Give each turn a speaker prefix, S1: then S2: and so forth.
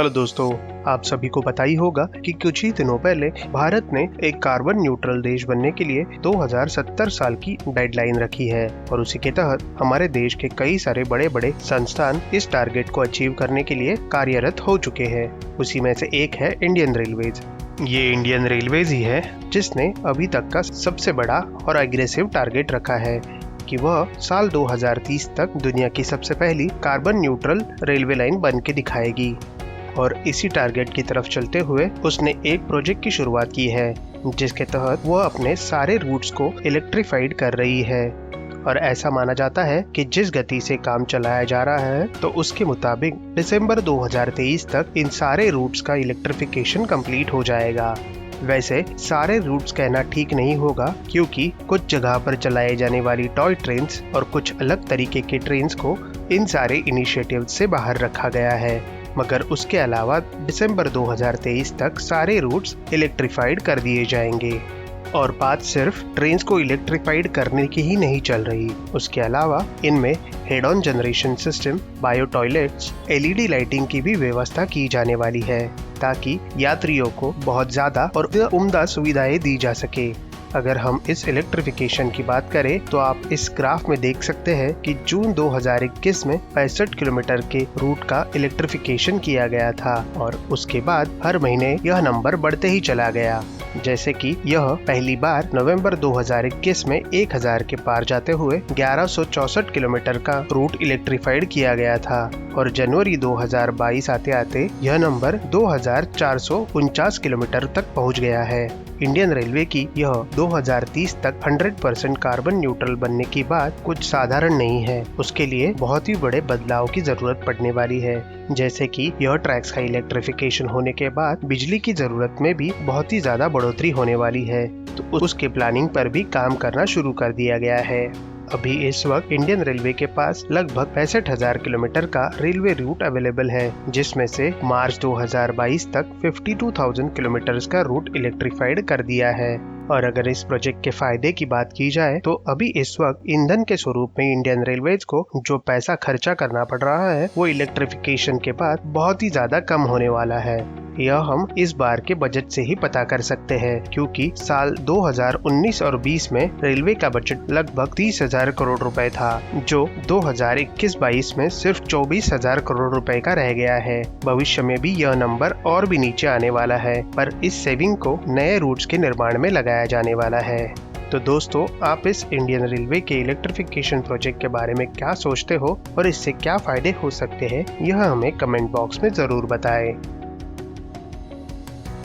S1: Hello दोस्तों, आप सभी को पता ही होगा कि कुछ ही दिनों पहले भारत ने एक कार्बन न्यूट्रल देश बनने के लिए 2070 साल की डेडलाइन रखी है और उसी के तहत हमारे देश के कई सारे बड़े बड़े संस्थान इस टारगेट को अचीव करने के लिए कार्यरत हो चुके हैं। उसी में से एक है इंडियन रेलवेज। ये इंडियन रेलवेज ही है जिसने अभी तक का सबसे बड़ा और एग्रेसिव टारगेट रखा है कि वह साल 2030 तक दुनिया की सबसे पहली कार्बन न्यूट्रल रेलवे लाइन बन के दिखाएगी। और इसी टारगेट की तरफ चलते हुए उसने एक प्रोजेक्ट की शुरुआत की है जिसके तहत वह अपने सारे रूट्स को इलेक्ट्रीफाइड कर रही है। और ऐसा माना जाता है कि जिस गति से काम चलाया जा रहा है तो उसके मुताबिक दिसंबर 2023 तक इन सारे रूट्स का इलेक्ट्रिफिकेशन कंप्लीट हो जाएगा। वैसे सारे रूट्स कहना ठीक नहीं होगा क्योंकि कुछ जगह पर चलाए जाने वाली टॉय ट्रेन्स और कुछ अलग तरीके के ट्रेन्स को इन सारे इनिशिएटिव से बाहर रखा गया है, मगर उसके अलावा दिसंबर 2023 तक सारे रूट्स इलेक्ट्रीफाइड कर दिए जाएंगे। और बात सिर्फ ट्रेन्स को इलेक्ट्रीफाइड करने की ही नहीं चल रही, उसके अलावा इनमें head on generation system, bio toilets, LED lighting की भी व्यवस्था की जाने वाली है ताकि यात्रियों को बहुत ज्यादा और उम्दा सुविधाएं दी जा सके। अगर हम इस इलेक्ट्रिफिकेशन की बात करें तो आप इस ग्राफ में देख सकते हैं कि जून 2021 में 65 किलोमीटर के रूट का इलेक्ट्रिफिकेशन किया गया था और उसके बाद हर महीने यह नंबर बढ़ते ही चला गया। जैसे कि यह पहली बार नवंबर 2021 में 1000 के पार जाते हुए 1164 किलोमीटर का रूट इलेक्ट्रीफाइड किया गया था और जनवरी 2022 आते आते यह नंबर 2449 किलोमीटर तक पहुंच गया है। इंडियन रेलवे की यह 2030 तक 100% कार्बन न्यूट्रल बनने की बात कुछ साधारण नहीं है। उसके लिए बहुत ही बड़े बदलाव की जरूरत पड़ने वाली है, जैसे कि यह ट्रैक्स का इलेक्ट्रिफिकेशन होने के बाद बिजली की जरूरत में भी बहुत ही ज्यादा बढ़ोतरी होने वाली है, तो उसके प्लानिंग पर भी काम करना शुरू कर दिया गया है। अभी इस वक्त इंडियन रेलवे के पास लगभग 65,000 किलोमीटर का रेलवे रूट अवेलेबल है, जिसमें से मार्च 2022 तक 52,000 किलोमीटर का रूट इलेक्ट्रीफाइड कर दिया है। और अगर इस प्रोजेक्ट के फायदे की बात की जाए तो अभी इस वक्त ईंधन के स्वरूप में इंडियन रेलवेज को जो पैसा खर्चा करना पड़ रहा है वो इलेक्ट्रिफिकेशन के बाद बहुत ही ज्यादा कम होने वाला है। यह हम इस बार के बजट से ही पता कर सकते हैं क्योंकि साल 2019 और 20 में रेलवे का बजट लगभग 30,000 करोड़ रुपए था, जो 2021-22 में सिर्फ 24,000 करोड़ रुपए का रह गया है। भविष्य में भी यह नंबर और भी नीचे आने वाला है, पर इस सेविंग को नए रूट्स के निर्माण में लगाया जाने वाला है। तो दोस्तों, आप इस इंडियन रेलवे के इलेक्ट्रिफिकेशन प्रोजेक्ट के बारे में क्या सोचते हो और इससे क्या फायदे हो सकते हैं, यह हमें कमेंट बॉक्स में जरूर बताएं।